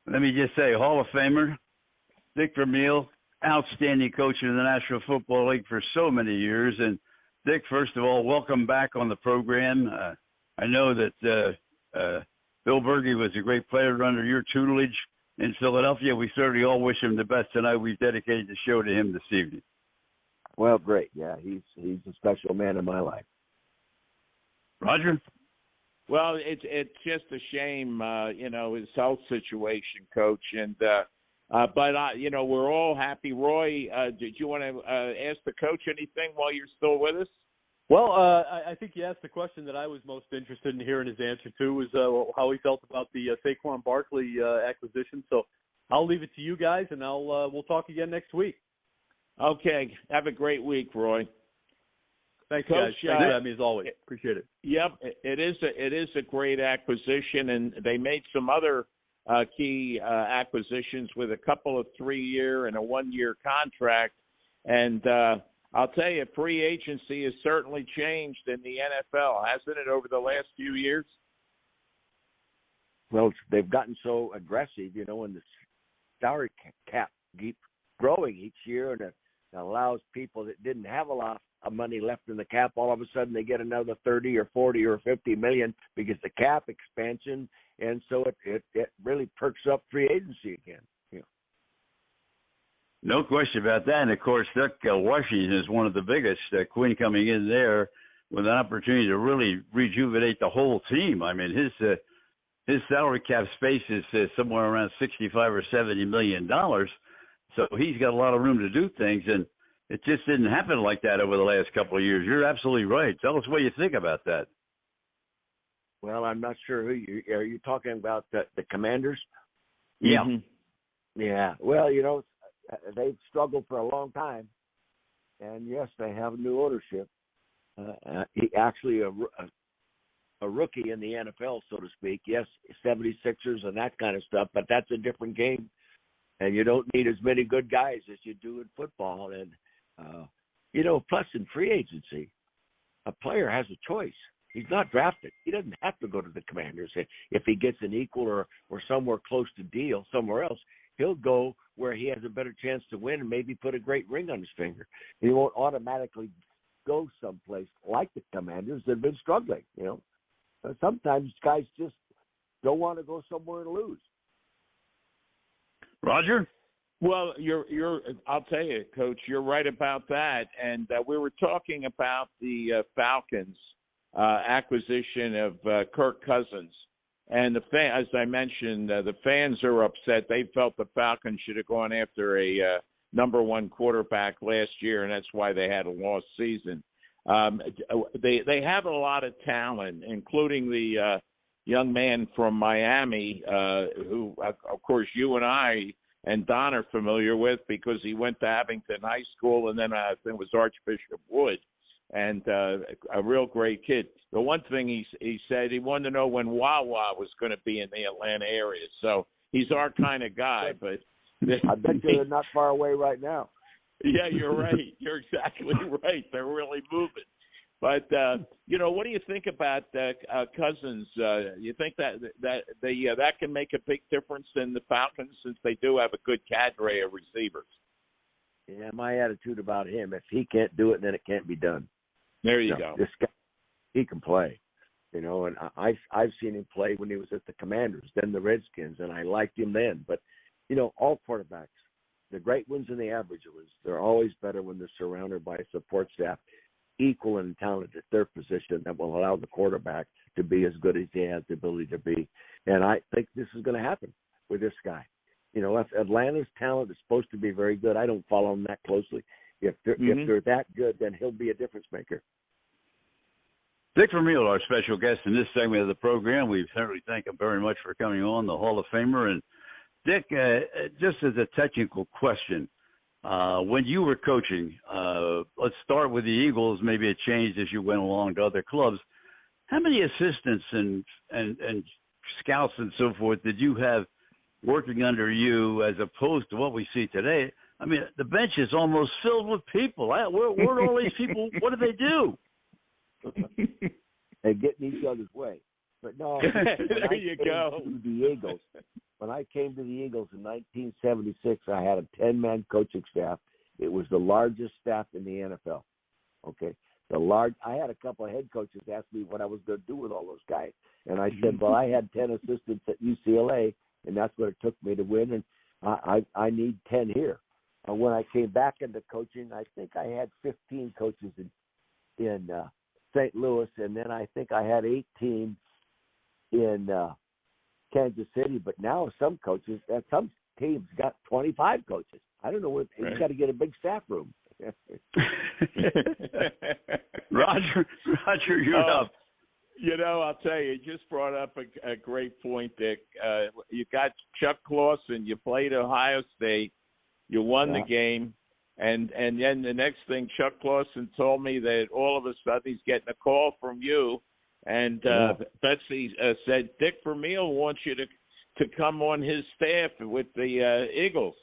let me just say, Hall of Famer, Dick Vermeil, outstanding coach in the National Football League for so many years. And Dick, first of all, welcome back on the program. I know that Bill Bergey was a great player under your tutelage in Philadelphia. We certainly all wish him the best tonight. We've dedicated the show to him this evening. Well, great. Yeah, he's a special man in my life. Roger? Well, it's just a shame, his health situation, Coach. And but we're all happy. Roy, did you want to ask the coach anything while you're still with us? Well, I think he asked the question that I was most interested in hearing his answer to, was how he felt about the Saquon Barkley acquisition. So I'll leave it to you guys, and we'll talk again next week. Okay. Have a great week, Roy. Thanks, Coach, guys. Thanks for having me as always. Appreciate it. Yep, it is a great acquisition, and they made some other key acquisitions with a couple of 3-year and a 1-year contract. And I'll tell you, free agency has certainly changed in the NFL, hasn't it, over the last few years? Well, they've gotten so aggressive, and the salary cap keeps growing each year, and it allows people that didn't have a lot of money left in the cap, all of a sudden they get another 30 or 40 or 50 million because the cap expansion, and so it really perks up free agency again. No question about that. And, of course, Washington is one of the biggest. Quinn coming in there with an opportunity to really rejuvenate the whole team. I mean, his salary cap space is somewhere around $65 or $70 million. So he's got a lot of room to do things, and it just didn't happen like that over the last couple of years. You're absolutely right. Tell us what you think about that. Well, I'm not sure who are you talking about, the Commanders? Yeah. Mm-hmm. Yeah. Well, they've struggled for a long time, and yes, they have new ownership. He actually a rookie in the NFL, so to speak. Yes, 76ers and that kind of stuff, but that's a different game, and you don't need as many good guys as you do in football. And plus in free agency, a player has a choice. He's not drafted. He doesn't have to go to the Commanders. If he gets an equal or somewhere close to deal somewhere else, he'll go where he has a better chance to win and maybe put a great ring on his finger. He won't automatically go someplace like the Commanders that have been struggling. Sometimes guys just don't want to go somewhere and lose. Roger? Well, I'll tell you, Coach, you're right about that. And we were talking about the Falcons acquisition of Kirk Cousins. And as I mentioned, the fans are upset. They felt the Falcons should have gone after a number one quarterback last year, and that's why they had a lost season. They have a lot of talent, including the young man from Miami, who, of course, you and I and Don are familiar with because he went to Abington High School, and then I think it was Archbishop Wood. And a real great kid. The one thing he said, he wanted to know when Wawa was going to be in the Atlanta area. So he's our kind of guy. But I bet they're not far away right now. Yeah, you're right. You're exactly right. They're really moving. But what do you think about Cousins? You think that can make a big difference in the Falcons since they do have a good cadre of receivers? Yeah, my attitude about him: if he can't do it, then it can't be done. There you go. This guy, he can play, and I've seen him play when he was at the Commanders, then the Redskins, and I liked him then. But all quarterbacks, the great ones and the average ones, they're always better when they're surrounded by a support staff equal in talent at their position that will allow the quarterback to be as good as he has the ability to be. And I think this is going to happen with this guy. If Atlanta's talent is supposed to be very good, I don't follow them that closely. If they're that good, then he'll be a difference maker. Dick Vermeil, our special guest in this segment of the program. We certainly thank him very much for coming on, the Hall of Famer. And Dick, just as a technical question, when you were coaching, let's start with the Eagles. Maybe it changed as you went along to other clubs. How many assistants and scouts and so forth did you have working under you as opposed to what we see today? I mean, the bench is almost filled with people. Where are all these people? What do they do? They get in each other's way. But no, there you go. To the Eagles, when I came to the Eagles in 1976, I had a 10-man coaching staff. It was the largest staff in the NFL. Okay, I had a couple of head coaches ask me what I was going to do with all those guys, and I said, well, I had 10 assistants at UCLA, and that's what it took me to win, and I need 10 here. When I came back into coaching, I think I had 15 coaches in St. Louis, and then I think I had 18 in Kansas City. But now some teams got 25 coaches. I don't know what. Right. You got to get a big staff room. Roger, you're up. I'll tell you, you just brought up a great point, Dick. You got Chuck Clausen. You played Ohio State. You won the game. And then the next thing, Chuck Clausen told me that all of a sudden he's getting a call from you. And Betsy said, Dick Vermeil wants you to come on his staff with the Eagles.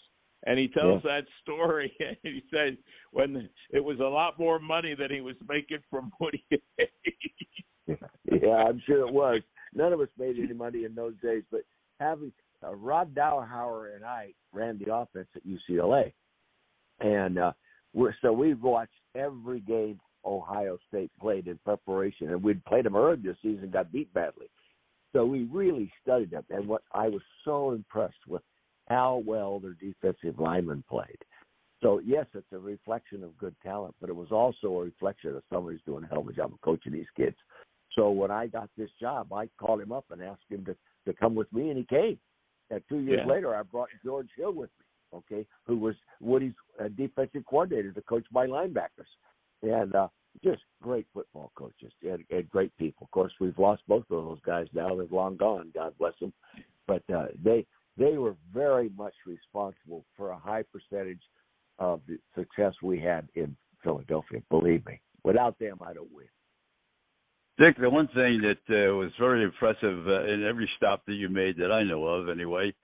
And he tells that story. And he said when it was a lot more money than he was making from what he made. Yeah, I'm sure it was. None of us made any money in those days. But having Rod Dowhauer and I ran the offense at UCLA. And we watched every game Ohio State played in preparation. And we'd played them early this season, got beat badly. So we really studied them. And what I was so impressed with how well their defensive linemen played. So, yes, it's a reflection of good talent, but it was also a reflection of somebody's doing a hell of a job of coaching these kids. So when I got this job, I called him up and asked him to come with me, and he came. And 2 years later, I brought George Hill with me, okay, who was Woody's defensive coordinator to coach my linebackers. And just great football coaches and great people. Of course, we've lost both of those guys now. They're long gone, God bless them. But they were very much responsible for a high percentage of the success we had in Philadelphia, believe me. Without them, I don't win. Dick, the one thing that was very impressive in every stop that you made that I know of anyway,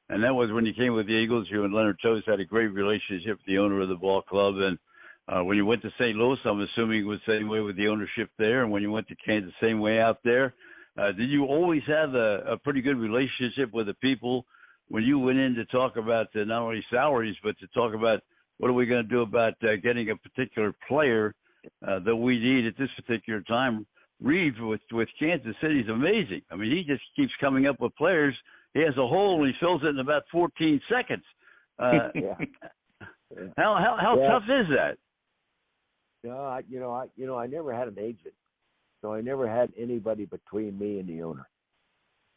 and that was when you came with the Eagles, you and Leonard Toews had a great relationship with the owner of the ball club. And when you went to St. Louis, I'm assuming it was the same way with the ownership there. And when you went to Kansas, the same way out there. Did you always have a pretty good relationship with the people when you went in to talk about not only salaries, but to talk about what are we going to do about getting a particular player that we need at this particular time? Reeves with Kansas City is amazing. I mean, he just keeps coming up with players. He has a hole and he fills it in about 14 seconds. How tough is that? I never had an agent, so I never had anybody between me and the owner.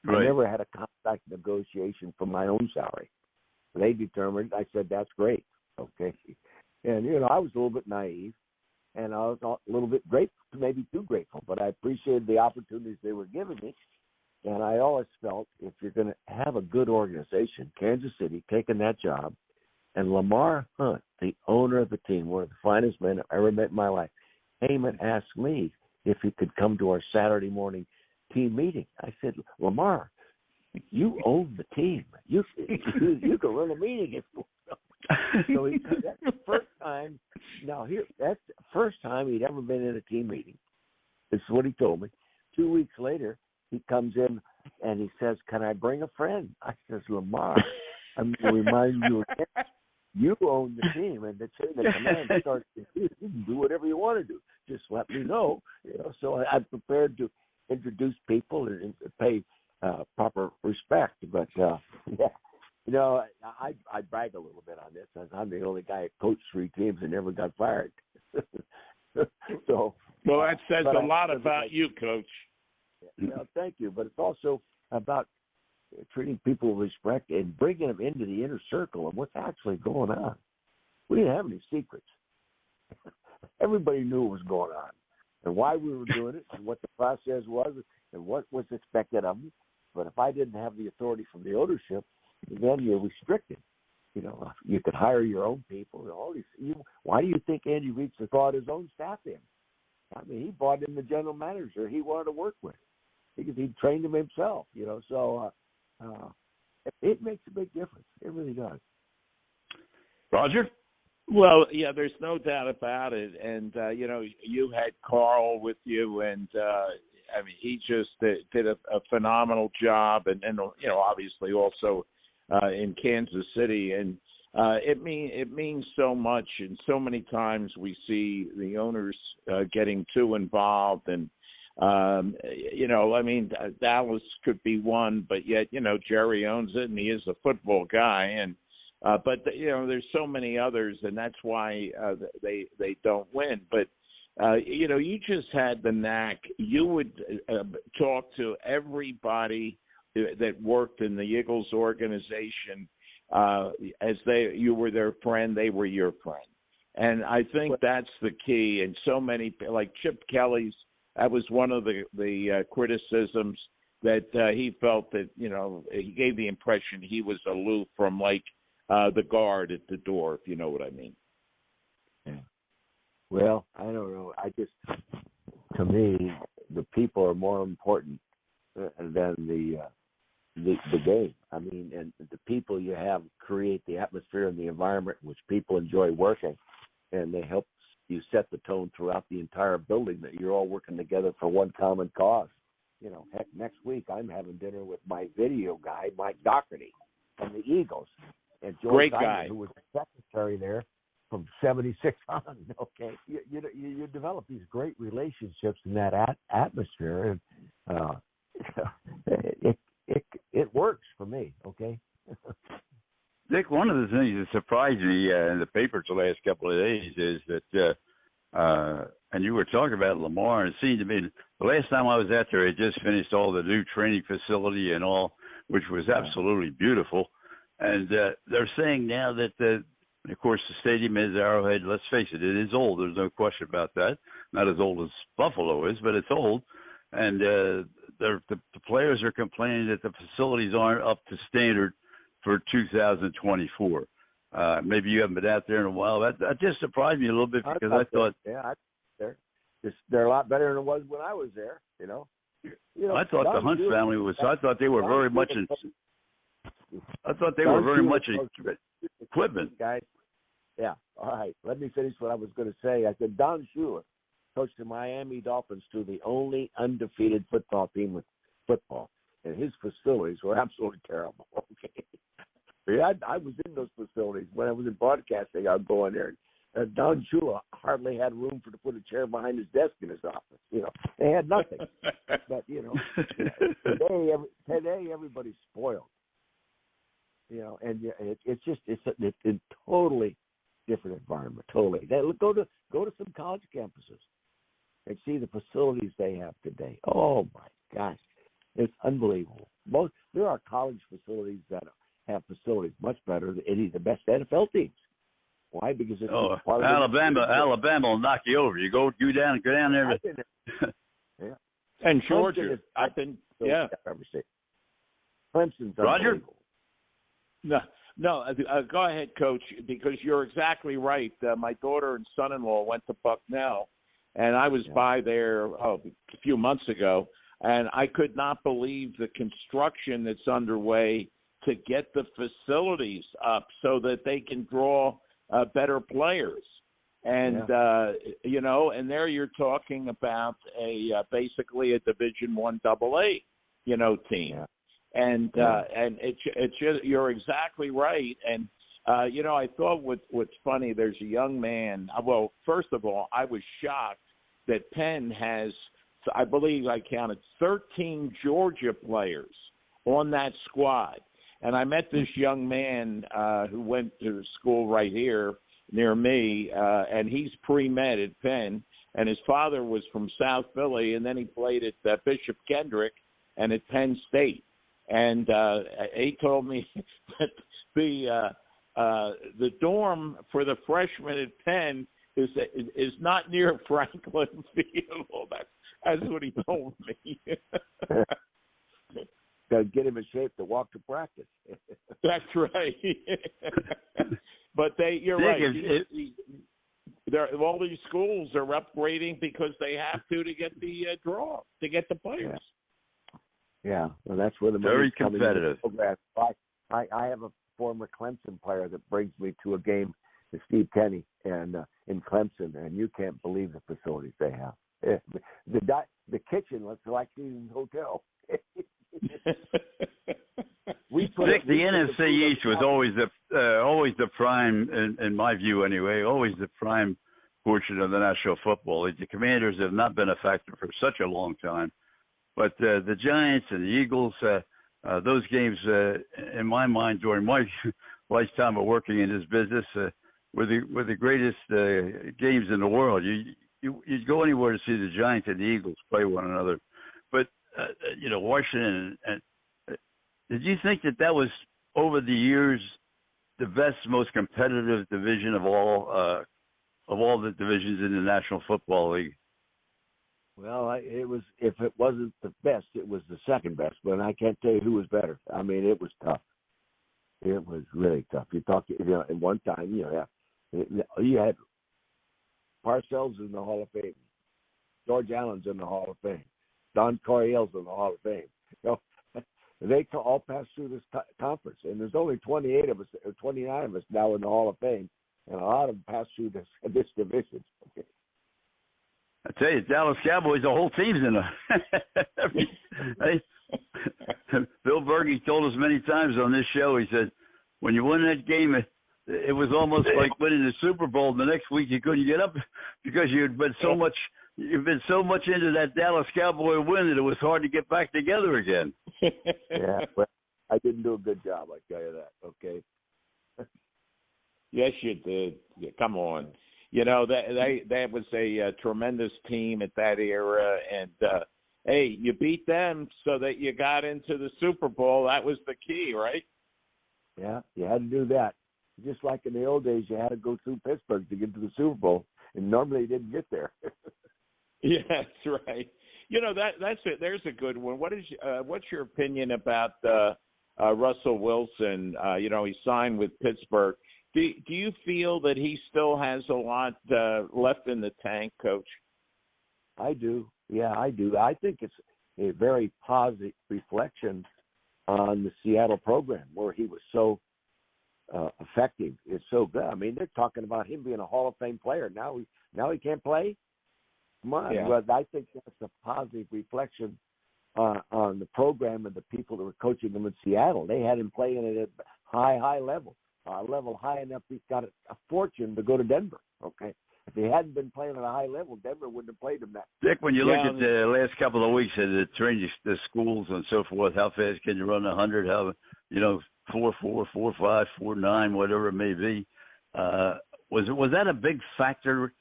Right. I never had a contract negotiation for my own salary. They determined. I said, that's great. Okay. And, I was a little bit naive, and I was a little bit grateful, maybe too grateful, but I appreciated the opportunities they were giving me. And I always felt if you're going to have a good organization, Kansas City taking that job, and Lamar Hunt, the owner of the team, one of the finest men I've ever met in my life, came and asked me if he could come to our Saturday morning team meeting. I said, Lamar, you own the team. You can run a meeting if you want. So that's the first time. Now that's the first time he'd ever been in a team meeting. This is what he told me. 2 weeks later, he comes in and he says, "Can I bring a friend?" I says, "Lamar, I'm going to remind you again. You own the team, and the chain of command starts. You can do whatever you want to do. Just let me know." So I'm prepared to introduce people and pay proper respect. But I brag a little bit on this. I'm the only guy that coached 3 teams and never got fired. Well, that says a lot about you, Coach. Thank you. But it's also about treating people with respect and bringing them into the inner circle of what's actually going on. We didn't have any secrets. Everybody knew what was going on and why we were doing it and what the process was and what was expected of them. But if I didn't have the authority from the ownership, then you're restricted. You could hire your own people. Why do you think Andy Reid brought his own staff in? I mean, he brought in the general manager he wanted to work with because he trained him himself. So it makes a big difference. It really does. Roger? Well, yeah, there's no doubt about it. And, you had Carl with you, and I mean, he just did a phenomenal job, and obviously also in Kansas City, and it means so much. And so many times we see the owners getting too involved, and I mean, Dallas could be one, but yet Jerry owns it, and he is a football guy, and but there's so many others, and that's why they don't win. But you just had the knack. You would talk to everybody that worked in the Eagles organization as you were their friend, they were your friend. And I think that's the key. And so many, like Chip Kelly's, that was one of the criticisms that he felt that, he gave the impression he was aloof from like the guard at the door, if you know what I mean. Yeah. Well, I don't know. To me, the people are more important than the game. I mean, and the people you have create the atmosphere and the environment in which people enjoy working, and they help you set the tone throughout the entire building that you're all working together for one common cause. Heck, next week I'm having dinner with my video guy, Mike Doherty, from the Eagles, and George great Simon, guy, who was the secretary there from '76 on. Okay, you develop these great relationships in that atmosphere, and it works for me. Okay. Dick, one of the things that surprised me in the papers the last couple of days is that, and you were talking about Lamar, and it seemed to me the last time I was out there, it just finished all the new training facility and all, which was absolutely beautiful. And they're saying now that, of course, the stadium is Arrowhead. Let's face it, it is old. There's no question about that. Not as old as Buffalo is, but it's old. And the players are complaining that the facilities aren't up to standard for 2024. Maybe you haven't been out there in a while. That just surprised me a little bit because I thought, they're a lot better than it was when I was there. I thought the Hunt family was. I thought they were very much in. I thought they were very much in equipment. Guys, yeah. All right. Let me finish what I was going to say. I said Don Shula coached the Miami Dolphins to the only undefeated football team with football, and his facilities were absolutely terrible. Okay. I was in those facilities when I was in broadcasting. I'd go in there. And Don Shula hardly had room to put a chair behind his desk in his office. They had nothing. But today everybody's spoiled. And it's a totally different environment. Totally. Go to some college campuses and see the facilities they have today. Oh my gosh, it's unbelievable. There are college facilities that have facilities much better than any of the best NFL teams. Why? Because it's part of Alabama will knock you over. You go down there. Yeah. And Georgia, I've been. Yeah. Clemson's Roger. No. Go ahead, Coach, because you're exactly right. My daughter and son-in-law went to Bucknell, and I was by there a few months ago, and I could not believe the construction that's underway to get the facilities up so that they can draw better players. And, and there you're talking about basically a Division I AA, team. Yeah. And it's just, you're exactly right. And, I thought what's funny, there's a young man. Well, first of all, I was shocked that Penn has, I believe I counted 13 Georgia players on that squad. And I met this young man who went to school right here near me, and he's pre-med at Penn, and his father was from South Philly, and then he played at Bishop Kendrick and at Penn State. And he told me that the dorm for the freshmen at Penn is not near Franklin Field. That's what he told me. Got to get him in shape to walk to practice. That's right. But you're right. All these schools are upgrading because they have to get the draw, to get the players. Yeah, well, that's where the very competitive. I have a former Clemson player that brings me to a game, Steve Kenny, and in Clemson, and you can't believe the facilities they have. The kitchen looks like the hotel. The NFC East was always the prime, in my view anyway, always the prime portion of the National Football League. The Commanders have not been a factor for such a long time, but the Giants and the Eagles, those games, in my mind, during my lifetime of working in this business, were the greatest games in the world. You'd go anywhere to see the Giants and the Eagles play one another, but Washington. Did you think that was over the years the best, most competitive division of all the divisions in the National Football League? Well, it was. If it wasn't the best, it was the second best. But I can't tell you who was better. I mean, it was tough. It was really tough. You talk, at one time, you had Parcells in the Hall of Fame, George Allen's in the Hall of Fame, Don Coryell's in the Hall of Fame. They all pass through this conference, and there's only 28 of us, or 29 of us now in the Hall of Fame, and a lot of them pass through this division. Okay. I tell you, Dallas Cowboys, the whole team's in Bill Berge told us many times on this show. He said, when you win that game, it was almost like winning the Super Bowl. The next week you couldn't get up because you've been so much into that Dallas Cowboy win that it was hard to get back together again. Yeah, well, I didn't do a good job, I tell you that, okay? Yes, you did. Yeah, come on. That was a tremendous team at that era, and hey, you beat them so that you got into the Super Bowl. That was the key, right? Yeah, you had to do that. Just like in the old days, you had to go through Pittsburgh to get to the Super Bowl, and normally you didn't get there. Yeah, that's right. That's it. There's a good one. What's your opinion about Russell Wilson? He signed with Pittsburgh. Do you feel that he still has a lot left in the tank, Coach? I do. Yeah, I do. I think it's a very positive reflection on the Seattle program, where he was so effective. It's so good. I mean, they're talking about him being a Hall of Fame player. Now he can't play? Come on. Yeah. Well, I think that's a positive reflection on the program and the people that were coaching him in Seattle. They had him playing at a high level. Level high enough he's got a fortune to go to Denver. Okay, if he hadn't been playing at a high level, Denver wouldn't have played him that. Dick, when you look at the last couple of weeks at the training, the schools and so forth, how fast can you run 100? How 4.4, 4.5, 4.9, whatever it may be. Was that a big factor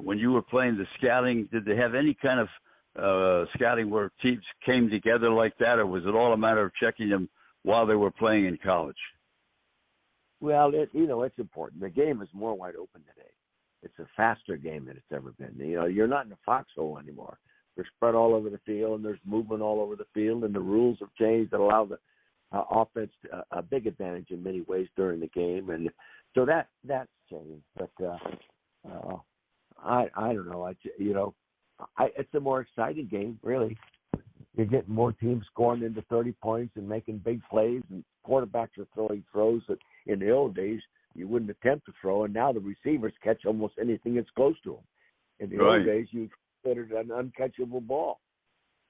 when you were playing the scouting? Did they have any kind of scouting where teams came together like that, or was it all a matter of checking them while they were playing in college? Well, it's important. The game is more wide open today. It's a faster game than it's ever been. You're not in a foxhole anymore. They're spread all over the field, and there's movement all over the field, and the rules have changed that allow the offense a big advantage in many ways during the game, and so that's changed. But I don't know. It's a more exciting game, really. You're getting more teams scoring into 30 points and making big plays, and quarterbacks are throwing throws that in the old days you wouldn't attempt to throw, and now the receivers catch almost anything that's close to them. In the old days, you considered an uncatchable ball.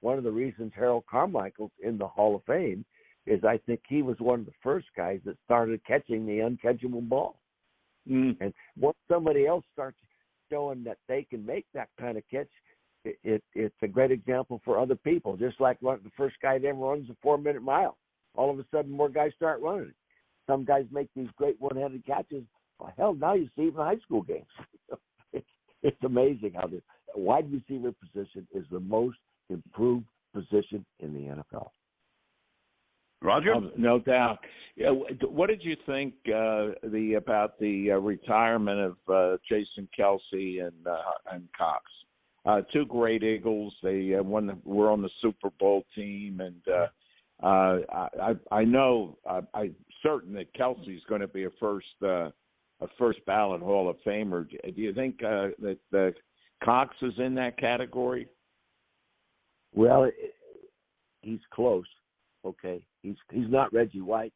One of the reasons Harold Carmichael's in the Hall of Fame is I think he was one of the first guys that started catching the uncatchable ball. And once somebody else starts showing that they can make that kind of catch, it's a great example for other people. Just like the first guy that ever runs a 4-minute mile. All of a sudden, more guys start running. Some guys make these great one-handed catches. Well, hell, now you see even high school games. It's amazing how the wide receiver position is the most improved position in the NFL. Roger? No doubt. Yeah, what did you think about the retirement of Jason Kelsey and Cox? Two great Eagles. They were on the Super Bowl team, and I'm certain that Kelsey's going to be a first ballot Hall of Famer. Do you think that Cox is in that category? Well, he's close. Okay, he's not Reggie White.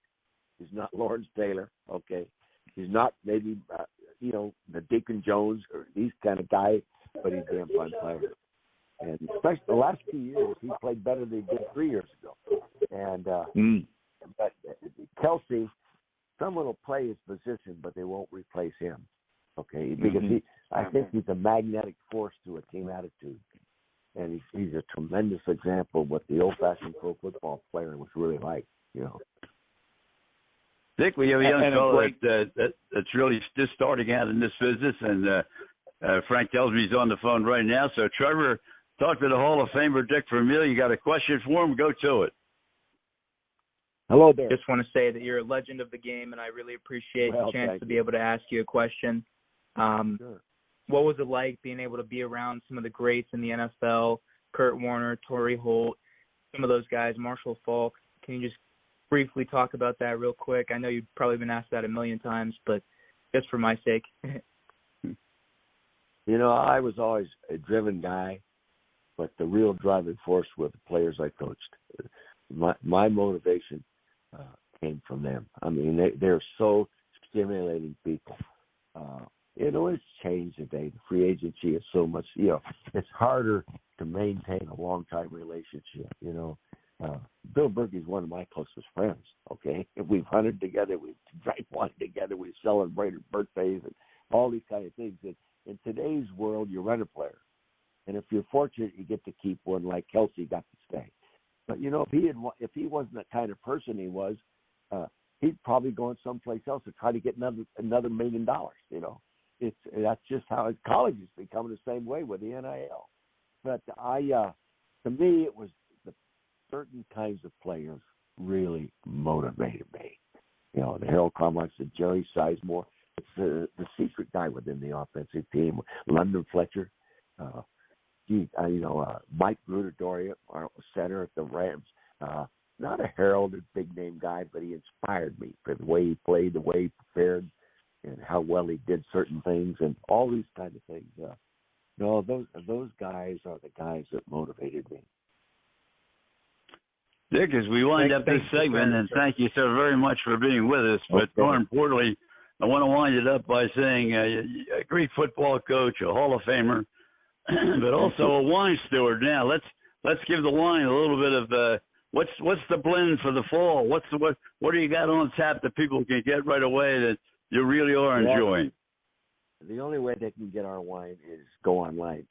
He's not Lawrence Taylor. Okay, he's not maybe the Deacon Jones or these kind of guys. but he's a damn fun player. And especially the last 2 years, he played better than he did 3 years ago. And but Kelsey, someone will play his position, but they won't replace him. Okay, because I think he's a magnetic force to a team attitude, and he's a tremendous example of what the old-fashioned pro football player was really like. You know. Dick, we have a young fellow that's really just starting out in this business, and Frank tells me he's on the phone right now. So, Trevor, talk to the Hall of Famer, Dick Vermeil. You got a question for him? Go to it. Hello there. Just want to say that you're a legend of the game, and I really appreciate the chance to be able to ask you a question. Sure. What was it like being able to be around some of the greats in the NFL, Kurt Warner, Torrey Holt, some of those guys, Marshall Faulk? Can you just briefly talk about that real quick? I know you've probably been asked that a million times, but just for my sake. You know, I was always a driven guy, but the real driving force were the players I coached. My motivation came from them. I mean, they're so stimulating people. You know, it's changed today. The free agency is so much, you know, it's harder to maintain a long-time relationship, you know. Bill Berkey's one of my closest friends, okay? We've hunted together, we've drank wine together, we've celebrated birthdays and all these kind of things. And in today's world, you rent a player. And if you're fortunate, you get to keep one like Kelsey got to stay. But, you know, if he wasn't the kind of person he was, he'd probably go someplace else to try to get another $1 million, you know. That's just how college is becoming the same way with the NIL. But to me, it was the certain kinds of players really motivated me. You know, the Harold Carmicks, the Jerry Sizemore, it's the secret guy within the offensive team, London Fletcher, Mike Gruder-Doria, our center at the Rams. Not a heralded big name guy, but he inspired me for the way he played, the way he prepared, and how well he did certain things, and all these kind of things. Those guys are the guys that motivated me. Dick, as we wind up this segment, and thank you so very much for being with us, but more importantly, I want to wind it up by saying a great football coach, a Hall of Famer, but also a wine steward. Now, let's give the wine a little bit of what's the blend for the fall? What do you got on tap that people can get right away that you really are enjoying? The only way they can get our wine is go online.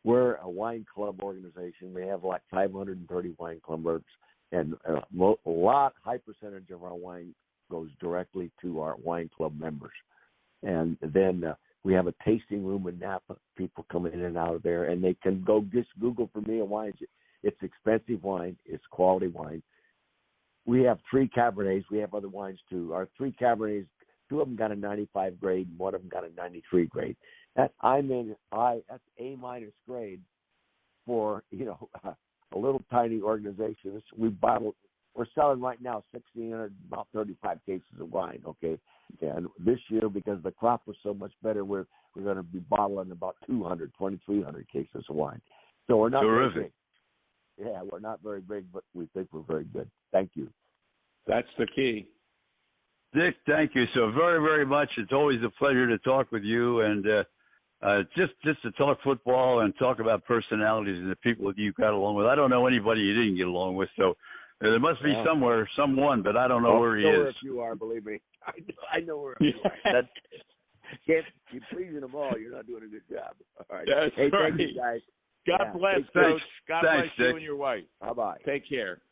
We're a wine club organization. We have like 530 wine clubs, and high percentage of our wine goes directly to our wine club members. And then we have a tasting room in Napa. People come in and out of there, and they can go just Google Vermeil wines. It's expensive wine. It's quality wine. We have 3 Cabernets. We have other wines too. Our 3 Cabernets, 2 of them got a 95 grade, and 1 of them got a 93 grade. That's A- grade for, you know, a little tiny organization. We're selling right now 1,600, about 35 cases of wine. Okay, and this year, because the crop was so much better, we're going to be bottling about 2,300 cases of wine. So we're not terrific. Very big. Yeah, we're not very big, but we think we're very good. Thank you. That's the key. Dick, thank you so very, very much. It's always a pleasure to talk with you, and just to talk football and talk about personalities and the people that you got along with. I don't know anybody you didn't get along with, so there must be somewhere, someone, but I don't know where he is. If you are, believe me, I know where you are. You're pleasing them all. You're not doing a good job. All right. That's hey, right. thank you, guys. God bless, Coach. God bless you and your wife. Bye-bye. Take care.